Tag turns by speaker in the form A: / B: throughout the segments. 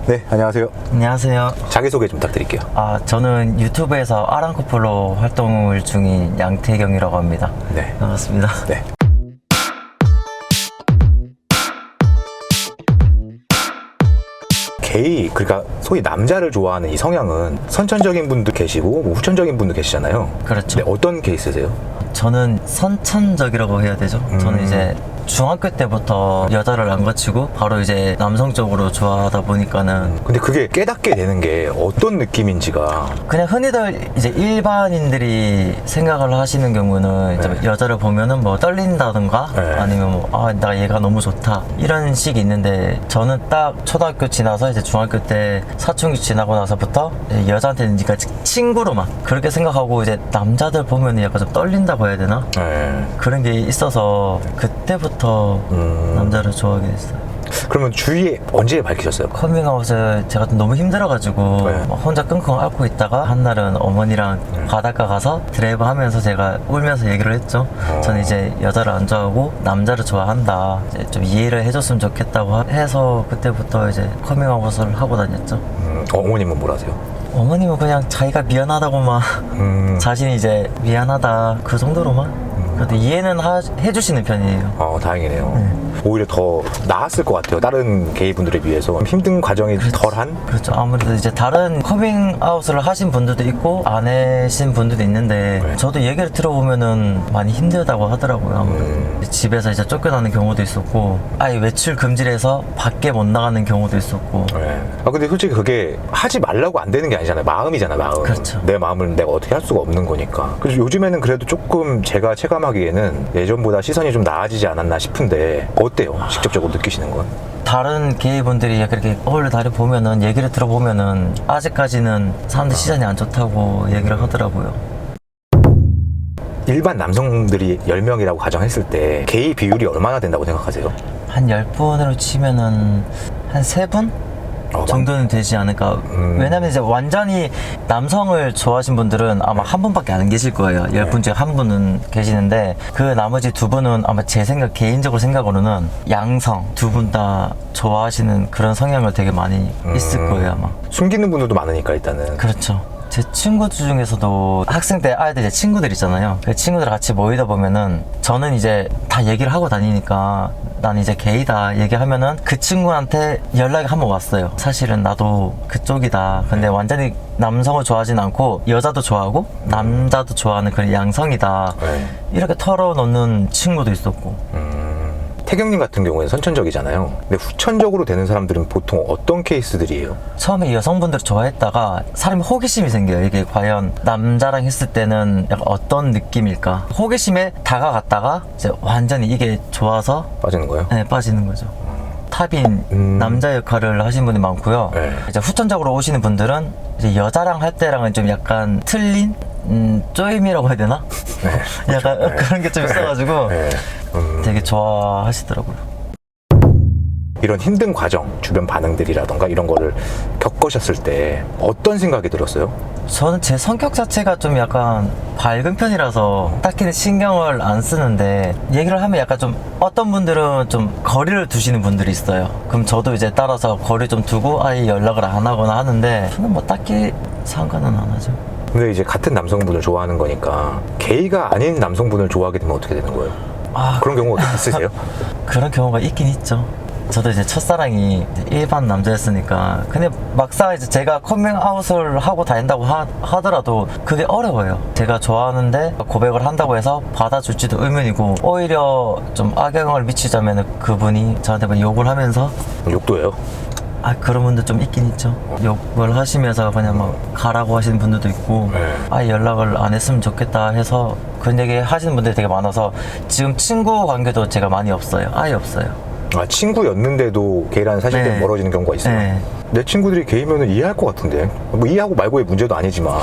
A: 네, 안녕하세요.
B: 안녕하세요.
A: 자기소개 좀 부탁드릴게요.
B: 저는 유튜브에서 아랑커플로 활동을 중인 양태경이라고 합니다.
A: 네.
B: 반갑습니다.
A: 네. 게이, 그러니까 소위 남자를 좋아하는 이 성향은 선천적인 분도 계시고 뭐 후천적인 분도 계시잖아요.
B: 그렇죠.
A: 네, 어떤 케이스세요?
B: 저는 선천적이라고 해야 되죠. 저는 이제 중학교 때부터 여자를 안 거치고 바로 이제 남성적으로 좋아하다 보니까는
A: 근데 그게 깨닫게 되는 게 어떤 느낌인지가.
B: 그냥 흔히들 이제 일반인들이 생각을 하시는 경우는 이제 여자를 보면은 뭐 떨린다든가
A: 네.
B: 아니면 뭐 나 얘가 너무 좋다 이런 식이 있는데, 저는 딱 초등학교 지나서 이제 중학교 때 사춘기 지나고 나서부터 이제 여자한테는 그러니까 친구로만 그렇게 생각하고, 이제 남자들 보면 약간 좀 떨린다고 해야 되나?
A: 네.
B: 그런 게 있어서 그때부터 남자를 좋아하게 됐어요.
A: 그러면 주위에 언제 밝히셨어요?
B: 커밍아웃을 제가 너무 힘들어가지고
A: 네.
B: 막 혼자 끙끙 앓고 있다가 한날은 어머니랑 바닷가 가서 드라이브 하면서 제가 울면서 얘기를 했죠. 저는 이제 여자를 안 좋아하고 남자를 좋아한다, 이제 좀 이해를 해줬으면 좋겠다고 해서 그때부터 이제 커밍아웃을 하고 다녔죠.
A: 어머님은 뭐라 하세요?
B: 어머님은 그냥 자기가 미안하다고만 자신이 이제 미안하다 그 정도로만 그래도 이해는 해주시는 편이에요.
A: 다행이네요. 오히려 더 나았을 것 같아요. 다른 게이분들에 비해서 힘든 과정이 덜한?
B: 그렇죠. 아무래도 이제 다른 커밍아웃을 하신 분들도 있고 안 하신 분들도 있는데
A: 네.
B: 저도 얘기를 들어보면은 많이 힘들다고 하더라고요. 아무래도 집에서 이제 쫓겨나는 경우도 있었고 아예 외출 금지를 해서 밖에 못 나가는 경우도 있었고.
A: 네. 근데 솔직히 그게 하지 말라고 안 되는 게 아니잖아요. 마음이잖아, 마음.
B: 그렇죠.
A: 내 마음을 내가 어떻게 할 수가 없는 거니까. 그래서 요즘에는 그래도 조금 제가 체감하기에는 예전보다 시선이 좀 나아지지 않았나 싶은데 어때요? 직접적으로 느끼시는 건?
B: 다른 게이분들이 그렇게 어울려 다리 보면은 얘기를 들어보면은 아직까지는 사람들 시선이 안 좋다고 얘기를 하더라고요.
A: 일반 남성들이 10명이라고 가정했을 때 게이 비율이 얼마나 된다고 생각하세요?
B: 한 10분으로 치면은 한 3분? 정도는 되지 않을까. 왜냐면 이제 완전히 남성을 좋아하신 분들은 아마 한 분밖에 안 계실 거예요. 10분 중에 한 분은 계시는데 그 나머지 2분은 아마 제 개인적으로 생각으로는 양성, 2분 다 좋아하시는 그런 성향을 되게 많이 있을 거예요, 아마.
A: 숨기는 분들도 많으니까 일단은.
B: 그렇죠. 제 친구들 중에서도 학생 때 아이들 이제 친구들 있잖아요. 그 친구들 같이 모이다 보면은 저는 이제 다 얘기를 하고 다니니까 난 이제 게이다 얘기하면은 그 친구한테 연락이 한 번 왔어요. 사실은 나도 그쪽이다. 근데 완전히 남성을 좋아하진 않고 여자도 좋아하고 남자도 좋아하는 그런 양성이다.
A: 네.
B: 이렇게 털어놓는 친구도 있었고.
A: 태경님 같은 경우에는 선천적이잖아요. 근데 후천적으로 되는 사람들은 보통 어떤 케이스들이에요?
B: 처음에 여성분들을 좋아했다가 사람이 호기심이 생겨요. 이게 과연 남자랑 했을 때는 약간 어떤 느낌일까? 호기심에 다가갔다가 이제 완전히 이게 좋아서
A: 빠지는 거예요?
B: 네, 빠지는 거죠. 탑인 남자 역할을 하시는 분이 많고요.
A: 네.
B: 이제 후천적으로 오시는 분들은 이제 여자랑 할 때랑은 좀 약간 틀린 쪼임이라고 해야 되나?
A: 네.
B: 약간
A: 그렇죠.
B: 그런 게 좀 있어가지고
A: 네.
B: 되게 좋아하시더라고요.
A: 이런 힘든 과정, 주변 반응들이라던가 이런 거를 겪으셨을 때 어떤 생각이 들었어요?
B: 저는 제 성격 자체가 좀 약간 밝은 편이라서 딱히 신경을 안 쓰는데, 얘기를 하면 약간 좀 어떤 분들은 좀 거리를 두시는 분들이 있어요. 그럼 저도 이제 따라서 거리 좀 두고 아예 연락을 안 하거나 하는데, 저는 뭐 딱히 상관은 안 하죠.
A: 근데 이제 같은 남성분을 좋아하는 거니까 게이가 아닌 남성분을 좋아하게 되면 어떻게 되는 거예요? 그런 경우가 있으세요?
B: 그런 경우가 있긴 있죠. 저도 이제 첫사랑이 일반 남자였으니까. 근데 막상 이제 제가 커밍아웃을 하고 다닌다고 하더라도 그게 어려워요. 제가 좋아하는데 고백을 한다고 해서 받아줄지도 의문이고, 오히려 좀 악영향을 미치자면 그분이 저한테 막 욕을 하면서.
A: 욕도 해요?
B: 그런 분들 좀 있긴 있죠. 욕을 하시면서 그냥 막 가라고 하시는 분들도 있고,
A: 네.
B: 연락을 안 했으면 좋겠다 해서 그런 얘기 하시는 분들이 되게 많아서 지금 친구 관계도 제가 많이 없어요. 아예 없어요.
A: 친구였는데도 게이라는 사실 때문에
B: 네.
A: 멀어지는 경우가 있어요.
B: 네.
A: 내 친구들이 게이면은 이해할 것 같은데, 뭐 이해하고 말고의 문제도 아니지만.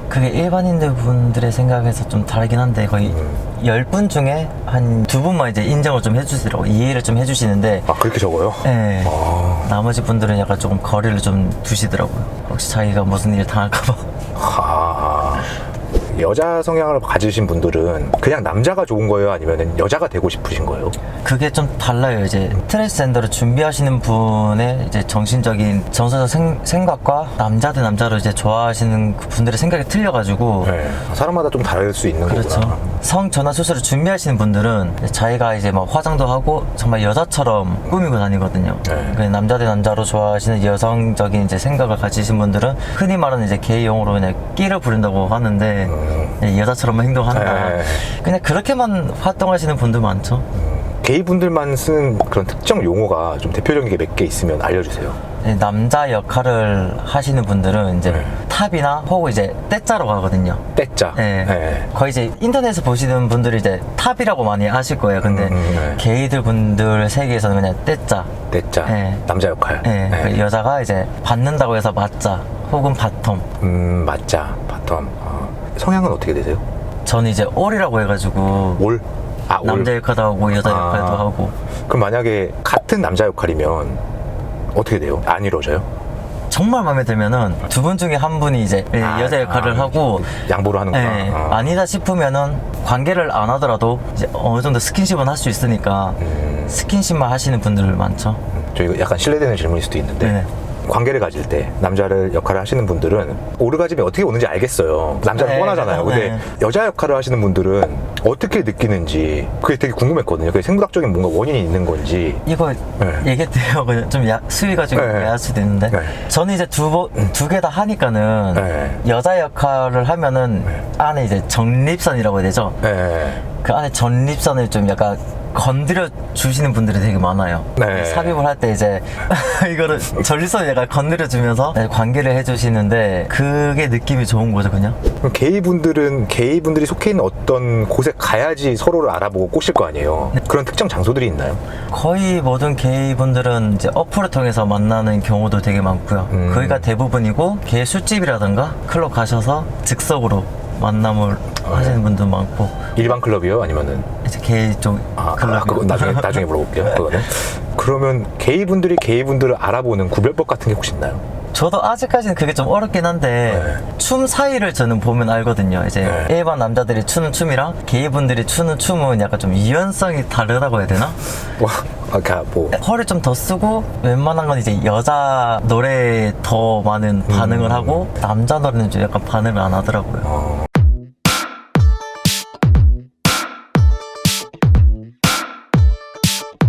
B: 그게 일반인들 분들의 생각에서 좀 다르긴 한데, 거의 10분 중에 한 2분만 이제 인정을 좀 해주시더라고, 이해를 좀 해주시는데.
A: 그렇게 적어요?
B: 네. 나머지 분들은 약간 조금 거리를 좀 두시더라고요. 혹시 자기가 무슨 일 당할까봐.
A: 여자 성향을 가지신 분들은 그냥 남자가 좋은 거예요? 아니면 여자가 되고 싶으신 거예요?
B: 그게 좀 달라요. 이제 트랜스젠더를 준비하시는 분의 이제 정신적인 정서적 생각과 남자 대 남자로 이제 좋아하시는 그 분들의 생각이 틀려가지고
A: 네. 사람마다 좀 다를 수 있는
B: 그렇죠.
A: 거구나.
B: 성 전환 수술을 준비하시는 분들은 자기가 이제 막 화장도 하고 정말 여자처럼 꾸미고 다니거든요.
A: 네.
B: 그 남자 대 남자로 좋아하시는 여성적인 이제 생각을 가지신 분들은 흔히 말하는 이제 게이 용어로 그냥 끼를 부린다고 하는데 여자처럼만 행동한다.
A: 네.
B: 그냥 그렇게만 활동하시는 분들 많죠.
A: 게이 분들만 쓰는 그런 특정 용어가 좀 대표적인 게 몇 개 있으면 알려주세요.
B: 남자 역할을 하시는 분들은 이제
A: 네.
B: 탑이나 혹은 이제 떼자로 가거든요.
A: 떼짜.
B: 네.
A: 네.
B: 거의 이제 인터넷에서 보시는 분들이 이제 탑이라고 많이 아실 거예요. 근데
A: 네.
B: 게이들 분들 세계에서는 그냥 떼자.
A: 떼짜.
B: 네.
A: 남자 역할.
B: 네.
A: 네.
B: 그 여자가 이제 받는다고 해서 맞자 혹은 바텀.
A: 맞자. 바텀. 성향은 어떻게 되세요?
B: 저는 이제 올이라고 해가지고
A: 올? 올.
B: 남자 역할도 하고 여자 역할도 하고.
A: 그럼 만약에 같은 남자 역할이면 어떻게 돼요? 안 이루어져요?
B: 정말 마음에 들면은 두 분 중에 한 분이 이제 여자 역할을 하고
A: 양보를 하는구나.
B: 네, 아니다 싶으면은 관계를 안 하더라도 이제 어느 정도 스킨십은 할 수 있으니까 스킨십만 하시는 분들 많죠.
A: 저 이거 약간 실례되는 질문일 수도 있는데
B: 네.
A: 관계를 가질 때 남자를 역할을 하시는 분들은 오르가즘이 어떻게 오는지 알겠어요. 남자는
B: 네,
A: 뻔하잖아요. 근데
B: 네.
A: 여자 역할을 하시는 분들은 어떻게 느끼는지 그게 되게 궁금했거든요. 그게 생물학적인 뭔가 원인이 있는 건지.
B: 이거
A: 네.
B: 얘기해도 돼요? 그냥 좀 수위가 좀
A: 네.
B: 야할 수도 있는데
A: 네.
B: 저는 이제 두 개 다 하니까는
A: 네.
B: 여자 역할을 하면은 안에 이제 전립선이라고 해야 되죠?
A: 네.
B: 그 안에 전립선을 좀 약간 건드려 주시는 분들이 되게 많아요.
A: 네.
B: 삽입을 할 때 이제 이거를 전립선을 약간 건드려 주면서 관계를 해주시는데 그게 느낌이 좋은 거죠, 그냥.
A: 그럼 게이분들이 속해 있는 어떤 곳에 가야지 서로를 알아보고 꼬실 거 아니에요. 그런 특정 장소들이 있나요?
B: 거의 모든 게이 분들은 이제 어플을 통해서 만나는 경우도 되게 많고요. 거기가 대부분이고 게이 술집이라든가 클럽 가셔서 즉석으로 만남을 하시는 분도 많고
A: 일반 클럽이요? 아니면은
B: 이제 게이 쪽 클럽.
A: 그거 나중에 물어볼게요. 그거는. 그러면 게이분들이 게이분들을 알아보는 구별법 같은 게 혹시 있나요?
B: 저도 아직까지는 그게 좀 어렵긴 한데
A: 네.
B: 춤 사이를 저는 보면 알거든요. 이제
A: 네.
B: 일반 남자들이 추는 춤이랑 게이분들이 추는 춤은 약간 좀 유연성이 다르다고 해야 되나?
A: 그러니까 뭐
B: 허를 좀 더 쓰고 웬만한 건 이제 여자 노래에 더 많은 반응을 하고 남자 노래는 좀 약간 반응을 안 하더라고요.